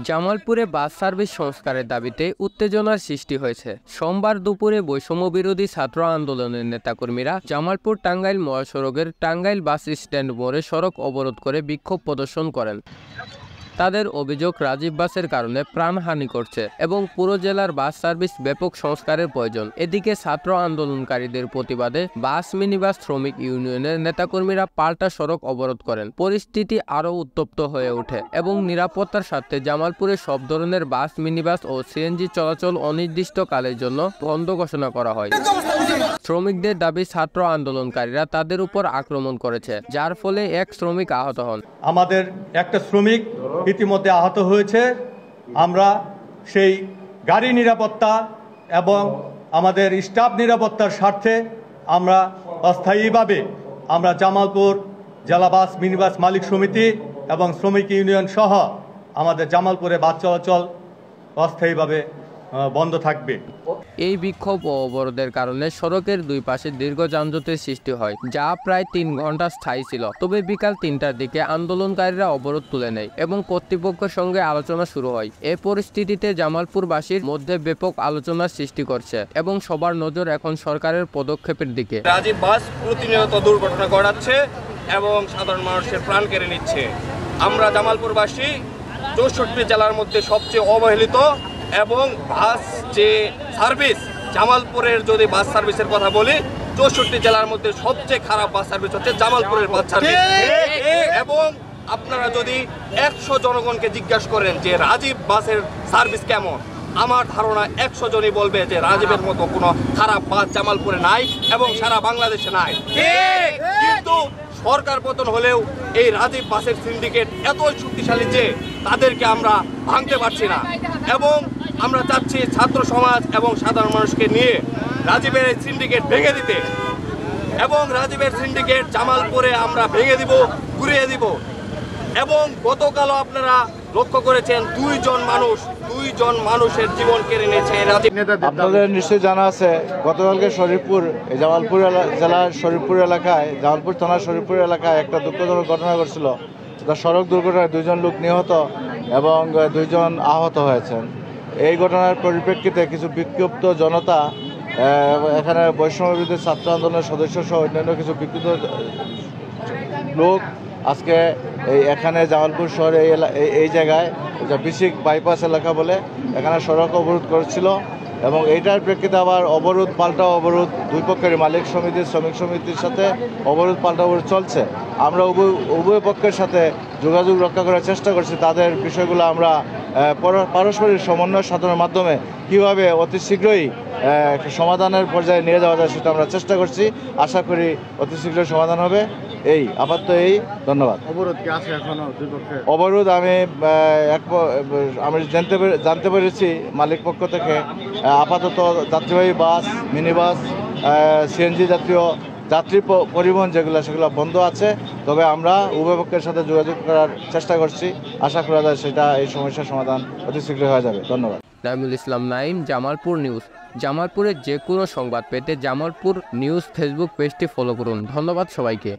জামালপুরে bus service সংস্কারের দাবিতে উত্তেজনার সৃষ্টি হয়েছে। সোমবার দুপুরে বৈষম্য বিরোধী ছাত্র আন্দোলনের নেতাকর্মীরা জামালপুর টাঙ্গাইল মহাসড়কের টাঙ্গাইল বাস স্ট্যান্ড মোড়ে সড়ক অবরোধ করে বিক্ষোভ প্রদর্শন করেন। তাদের অভিযোগ রাজীব বাসের কারণে প্রাণহানি করছে এবং পুরো জেলার বাস সার্ভিস ব্যাপক সংস্কারের প্রয়োজন। এদিকে ছাত্র আন্দোলনকারীদের প্রতিবাদে বাস মিনিবাস শ্রমিক ইউনিয়নের নেতাকর্মীরা পাল্টা সড়ক অবরোধ করেন। পরিস্থিতি আরও উত্তপ্ত হয়ে ওঠে এবং নিরাপত্তার স্বার্থে জামালপুরে সব ধরনের বাস মিনিবাস ও সিএনজি চলাচল অনির্দিষ্টকালের জন্য বন্ধ ঘোষণা করা হয়। শ্রমিকদের দাবি ছাত্র আন্দোলনকারীরা তাদের উপর আক্রমণ করেছে, যার ফলে এক শ্রমিক আহত হন। আমাদের একটা শ্রমিক ইতিমধ্যে আহত হয়েছে। আমরা সেই গাড়ি নিরাপত্তা এবং আমাদের স্টাফ নিরাপত্তার স্বার্থে আমরা অস্থায়ীভাবে আমরা জামালপুর জেলা বাস মিনিবাস মালিক সমিতি এবং শ্রমিক ইউনিয়ন সহ আমাদের জামালপুরে বাস চলাচল অস্থায়ীভাবে বন্ধ থাকবে। এই বিক্ষোভ ও অবরোধের কারণে সড়কের দুই পাশে দীর্ঘ যানজটের সৃষ্টি হয়, যা প্রায় 3 ঘন্টা স্থায়ী ছিল। তবে বিকাল 3টার দিকে আন্দোলনকারীরা অবরোধ তুলে নেয় এবং কর্তৃপক্ষের সঙ্গে আলোচনা শুরু হয়। এই পরিস্থিতিতে জামালপুরবাসীর মধ্যে ব্যাপক আলোচনার সৃষ্টি করছে এবং সবার নজর এখন সরকারের পদক্ষেপের দিকে। রাজীব বাস প্রতিনিয়ত দুর্ঘটনা ঘটাচ্ছে এবং সাধারণ মানুষের প্রাণ কেড়ে নিচ্ছে। আমরা জামালপুরবাসী 64 জেলার মধ্যে সবচেয়ে অবহেলিত এবং বাস যে সার্ভিস, জামালপুরের যদি বাস সার্ভিসের কথা বলি, 64 জেলার মধ্যে সবচেয়ে খারাপ বাস সার্ভিস হচ্ছে জামালপুরের বাস সার্ভিস। এবং আপনারা যদি 100 জনগণকে জিজ্ঞাসা করেন যে রাজীব বাসের সার্ভিস কেমন, আমার ধারণা 100 জনই বলবে যে রাজীবের মতো কোনো খারাপ বাস জামালপুরে নাই এবং সারা বাংলাদেশে নাই। কিন্তু সরকার পতন হলেও এই রাজীব বাসের সিন্ডিকেট এতই শক্তিশালী যে তাদেরকে আমরা ভাঙতে পারছি না এবং আমরা চাচ্ছি ছাত্র সমাজ এবং সাধারণ মানুষকে নিয়ে রাজীবের এই সিন্ডিকেট ভেঙে দিতে এবং রাজীবের সিন্ডিকেট জামালপুরে আমরা ভেঙে দিব, ঘুরিয়ে দিব। এবং গতকালও আপনারা লক্ষ্য করেছেন 2 জন মানুষের জীবন কেড়ে নিয়েছে রাজীব। আপনাদের নিশ্চয়ই জানা আছে, গতকালকে শরীফপুর জামালপুর জেলার শরীফপুর এলাকায়, জামালপুর থানার শরীফপুর এলাকায় একটা দুঃখজনক ঘটনা ঘটছিল। সড়ক দুর্ঘটনায় 2 জন লোক নিহত এবং 2 জন আহত হয়েছেন। এই ঘটনার পরিপ্রেক্ষিতে কিছু বিক্ষুব্ধ জনতা, এখানে বৈষম্য বিরোধী ছাত্র আন্দোলনের সদস্য সহ অন্যান্য কিছু বিক্ষুব্ধ লোক আজকে এখানে জামালপুর শহরে এই জায়গায় বিসিক বাইপাস এলাকা বলে এখানে সড়ক অবরোধ করেছিল এবং এইটার প্রেক্ষিতে আবার অবরোধ পাল্টা অবরোধ, 2 পক্ষের মালিক সমিতি শ্রমিক সমিতির সাথে অবরোধ পাল্টা অবরোধ চলছে। আমরা উভয় পক্ষের সাথে যোগাযোগ রক্ষা করার চেষ্টা করছি। তাদের বিষয়গুলো আমরা পারস্পরিক সমন্বয় সাধনের মাধ্যমে কীভাবে অতি শীঘ্রই সমাধানের পর্যায়ে নিয়ে যাওয়া যায় সেটা আমরা চেষ্টা করছি। আশা করি অতি শীঘ্রই সমাধান হবে। এই আপাতত এই, ধন্যবাদ। অবরোধ কি আছে এখনো 2 পক্ষে? অবরোধ আমি জানতে পেরেছি মালিক পক্ষ থেকে আপাতত যাত্রীবাহী বাস, মিনি বাস, সিএনজি জাতীয় যাত্রী পরিবহন সেগুলো বন্ধ আছে। তবে আমরা উভয় পক্ষের সাথে যোগাযোগ করার চেষ্টা করছি। আশা করা যায় সেটা এই সমস্যার সমাধান অতি শীঘ্রই হয়ে যাবে। ধন্যবাদ। নাইমুল ইসলাম নাইম, জামালপুর নিউজ। জামালপুরের যে কোনো সংবাদ পেতে জামালপুর নিউজ ফেসবুক পেজটি ফলো করুন। ধন্যবাদ সবাইকে।